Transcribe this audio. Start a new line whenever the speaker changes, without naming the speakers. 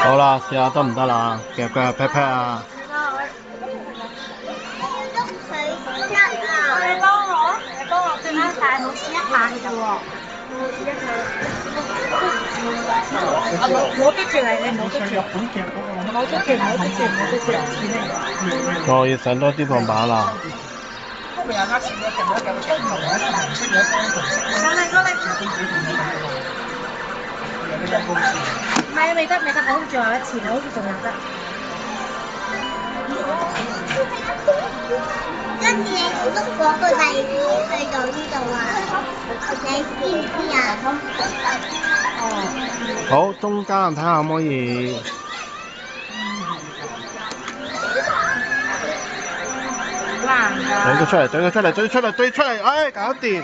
好啦，試下得唔得啦？夾腳 pat pat 啊！
你幫我對翻大拇指一下嘅啫喎，唔好逼住你，你唔好逼住，唔好逼住，唔好逼住，唔好逼住。
我要上多啲磅把啦。
咁唔係未得，我好似最後一次，我好似仲有得。跟住你碌嗰個荔枝去到呢度啊，你知唔知啊？哦。
好，中間睇下可唔可以？
好難㗎。
懟佢出嚟，懟佢出嚟，懟出嚟，懟出嚟！唉，搞掂。